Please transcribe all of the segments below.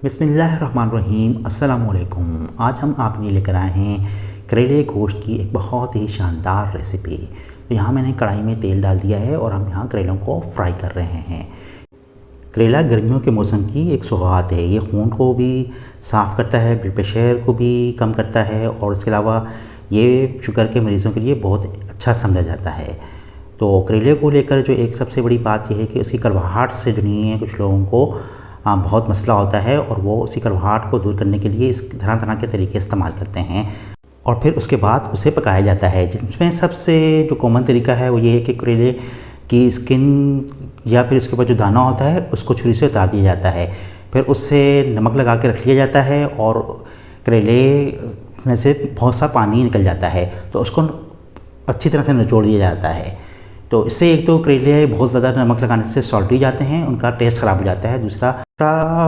बिस्मिल्लाहिर्रहमानिर्रहीम अस्सलामुअलैकुम। आज हम आपके लिए लेकर आए हैं करेले गोश्त की एक बहुत ही शानदार रेसिपी। तो यहाँ मैंने कढ़ाई में तेल डाल दिया है और हम यहाँ करेलों को फ्राई कर रहे हैं। करेला गर्मियों के मौसम की एक सौगात है। ये खून को भी साफ़ करता है, ब्लड प्रेशर को भी कम करता है और इसके अलावा ये शुगर के मरीज़ों के लिए बहुत अच्छा समझा जाता है। तो करेले को लेकर जो एक सबसे बड़ी बात यह है कि उसकी कड़वाहट से जो नहीं है, कुछ लोगों को बहुत मसला होता है और वो उसी कड़वाहट को दूर करने के लिए इस तरह तरह के तरीके इस्तेमाल करते हैं और फिर उसके बाद उसे पकाया जाता है। जिसमें सबसे जो कॉमन तरीका है वो ये है कि करेले की स्किन या फिर उसके ऊपर जो दाना होता है उसको छुरी से उतार दिया जाता है, फिर उससे नमक लगा के रख लिया जाता है और करेले में से बहुत सा पानी निकल जाता है तो उसको अच्छी तरह से निचोड़ दिया जाता है। तो इससे एक तो करेले बहुत ज़्यादा नमक लगाने से सॉल्टी जाते हैं, उनका टेस्ट ख़राब हो जाता है। दूसरा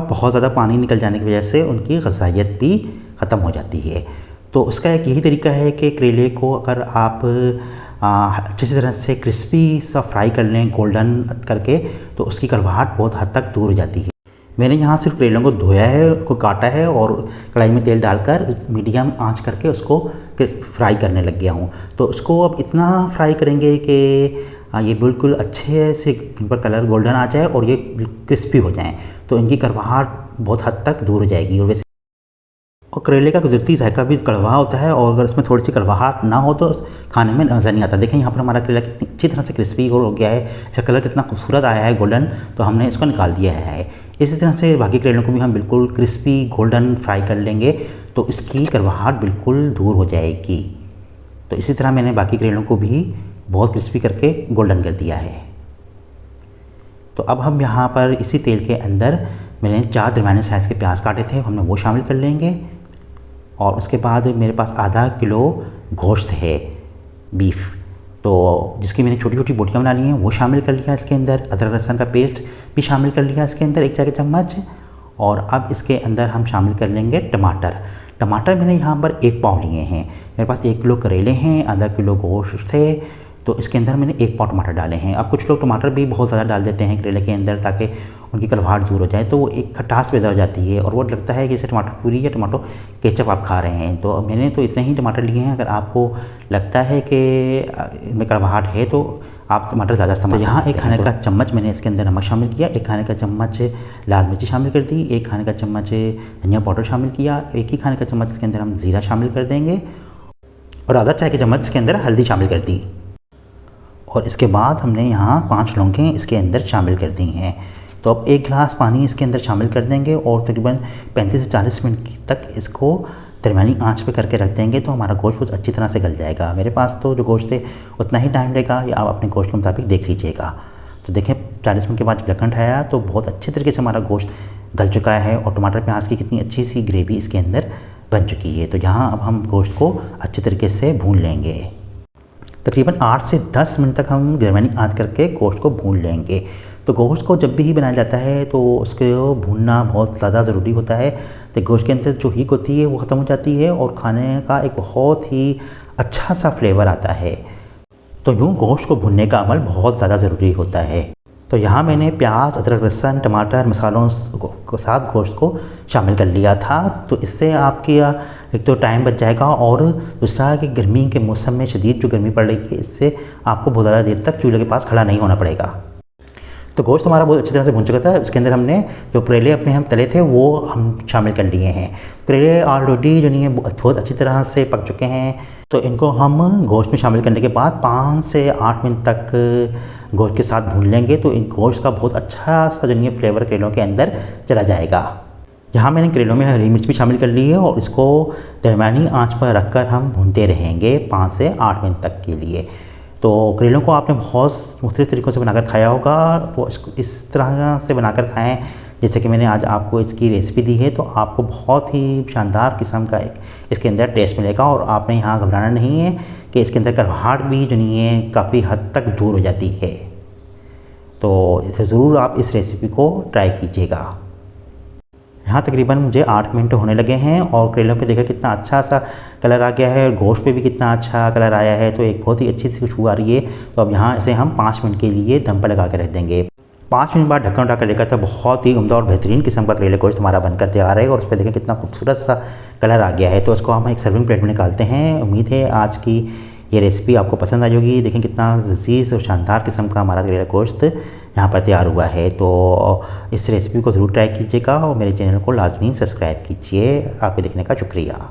बहुत ज़्यादा पानी निकल जाने की वजह से उनकी ग़िज़ाइयत भी ख़त्म हो जाती है। तो उसका एक यही तरीका है कि करेले को अगर आप अच्छी तरह से क्रिस्पी सा फ्राई कर लें गोल्डन करके, तो उसकी कड़वाहट बहुत हद तक दूर हो जाती है। मैंने यहाँ सिर्फ करेलों को धोया है, उसको काटा है और कढ़ाई में तेल डालकर मीडियम आंच करके उसको फ्राई करने लग गया हूँ। तो उसको अब इतना फ्राई करेंगे कि ये बिल्कुल अच्छे से इन पर कलर गोल्डन आ जाए और ये क्रिस्पी हो जाएं, तो इनकी कड़वाहट बहुत हद तक दूर हो जाएगी। और वैसे और करेले का कुदरती जायका भी कड़वा होता है और अगर इसमें थोड़ी सी कड़वाहट ना हो तो खाने में मज़ा नहीं आता। देखें यहाँ पर हमारा करेला कितनी अच्छी तरह से क्रिस्पी हो गया है, इसका कलर कितना खूबसूरत आया है गोल्डन, तो हमने इसको निकाल दिया है। इसी तरह से बाकी करेलों को भी हम बिल्कुल क्रिस्पी गोल्डन फ्राई कर लेंगे तो इसकी कड़वाहट बिल्कुल दूर हो जाएगी। तो इसी तरह मैंने बाकी करेलों को भी बहुत क्रिस्पी करके गोल्डन कर दिया है। तो अब हम यहाँ पर इसी तेल के अंदर मैंने 4 दरमियाने साइज़ के प्याज काटे थे, हमने वो शामिल कर लेंगे। और उसके बाद मेरे पास आधा किलो गोश्त है बीफ, तो जिसकी मैंने छोटी छोटी बोटियाँ बना ली हैं वो शामिल कर लिया इसके अंदर। अदरक लहसुन का पेस्ट भी शामिल कर लिया इसके अंदर 1 चाय चम्मच। और अब इसके अंदर हम शामिल कर लेंगे टमाटर। टमाटर मैंने यहाँ पर 1 पाव लिए हैं। मेरे पास 1 किलो करेले हैं, आधा किलो गोश्त थे, तो इसके अंदर मैंने 1 पाव टमाटर डाले हैं। अब कुछ लोग टमाटर भी बहुत ज़्यादा डाल देते हैं करेले के अंदर ताकि उनकी कड़वाहट दूर हो जाए, तो वो एक खटास पैदा हो जाती है और वो लगता है कि जैसे टमाटर प्यूरी या टमाटो केचप आप खा रहे हैं। तो मैंने तो इतने ही टमाटर लिए हैं। अगर आपको लगता है कि इनमें कड़वाहट है तो आप टमाटर ज़्यादा इस्तेमाल कर सकते हैं। यहाँ 1 खाने का चम्मच मैंने इसके अंदर नमक शामिल किया, 1 खाने का चम्मच लाल मिर्ची शामिल कर दी, 1 खाने का चम्मच धनिया पाउडर शामिल किया, 1 ही खाने का चम्मच इसके अंदर हम ज़ीरा शामिल कर देंगे और आधा चाय के चम्मच इसके अंदर हल्दी शामिल कर दी। और इसके बाद हमने यहाँ 5 लौंगें इसके अंदर शामिल कर दी हैं। तो अब 1 गिलास पानी इसके अंदर शामिल कर देंगे और तकरीबन 35 से 40 मिनट तक इसको दरमियानी आंच पे करके रख देंगे, तो हमारा गोश्त बहुत अच्छी तरह से गल जाएगा। मेरे पास तो जो गोश्त है उतना ही टाइम लगेगा, या आप अपने गोश्त के मुताबिक देख लीजिएगा। तो देखें 40 मिनट के बाद ढक्कन उठाया तो बहुत अच्छे तरीके से हमारा गोश्त गल चुका है और टमाटर प्याज की कितनी अच्छी सी ग्रेवी इसके अंदर बन चुकी है। तो यहाँ अब हम गोश्त को अच्छे तरीके से भून लेंगे। तकरीबन 8 से 10 मिनट तक हम दरमियानी आंच करके गोश्त को भून लेंगे। तो गोश्त को जब भी बनाया जाता है तो उसको भूनना बहुत ज़्यादा ज़रूरी होता है। तो गोश्त के अंदर जो हीट होती है वो ख़त्म हो जाती है और खाने का एक बहुत ही अच्छा सा फ्लेवर आता है। तो यूँ गोश्त को भूनने का अमल बहुत ज़्यादा ज़रूरी होता है। तो यहाँ मैंने प्याज, अदरक, लहसुन, टमाटर, मसालों के साथ गोश्त को शामिल कर लिया था। तो इससे आपकी एक तो टाइम बच जाएगा और दूसरा कि गर्मी के मौसम में शदीद जो गर्मी पड़ रही है इससे आपको बहुत ज़्यादा देर तक चूल्हे के पास खड़ा नहीं होना पड़ेगा। तो गोश्त हमारा बहुत अच्छी तरह से भून चुका था। इसके अंदर हमने जो करेले अपने हम तले थे वो हम शामिल कर लिए हैं। करेले ऑलरेडी जो नहीं है बहुत अच्छी तरह से पक चुके हैं। तो इनको हम गोश्त में शामिल करने के बाद 5 से 8 मिनट तक गोश्त के साथ भून लेंगे, तो इन गोश्त का बहुत अच्छा सा जो नहीं फ्लेवर करेलों के अंदर चला जाएगा। यहाँ मैंने करेलों में हरी मिर्च भी शामिल कर ली है और इसको दरमियानी आंच पर रखकर हम भूनते रहेंगे 5 से 8 मिनट तक के लिए। तो करेलों को आपने बहुत मुख्तलिफ़ तरीक़ों से बनाकर खाया होगा, तो इसको इस तरह से बनाकर खाएं जैसे कि मैंने आज आपको इसकी रेसिपी दी है, तो आपको बहुत ही शानदार किस्म का एक इसके अंदर टेस्ट मिलेगा। और आपने यहाँ घबराना नहीं है कि इसके अंदर कड़वाहट भी जो नहीं है काफ़ी हद तक दूर हो जाती है। तो इसे ज़रूर आप इस रेसिपी को ट्राई कीजिएगा। यहाँ तकरीबन मुझे 8 मिनट होने लगे हैं और करेलों पे देखा कितना अच्छा सा कलर आ गया है और गोश्त पे भी कितना अच्छा कलर आया है, तो एक बहुत ही अच्छी सी खुशबू आ रही है। तो अब यहाँ इसे हम 5 मिनट के लिए दम पर लगा कर रख देंगे। 5 मिनट बाद ढक्कन उठा कर देखा था, बहुत ही उम्दा और बेहतरीन किस्म का करेले गोश्त हमारा बनकर तैयार है और उस पर देखें कितना खूबसूरत सा कलर आ गया है। तो उसको हम एक सर्विंग प्लेट में निकालते हैं। उम्मीद है आज की ये रेसिपी आपको पसंद आ जाएगी। देखें कितना लज़ीज़ और शानदार किस्म का हमारा करेला गोश्त यहाँ पर तैयार हुआ है। तो इस रेसिपी को ज़रूर ट्राई कीजिएगा और मेरे चैनल को लाजमी सब्सक्राइब कीजिए। आपके देखने का शुक्रिया।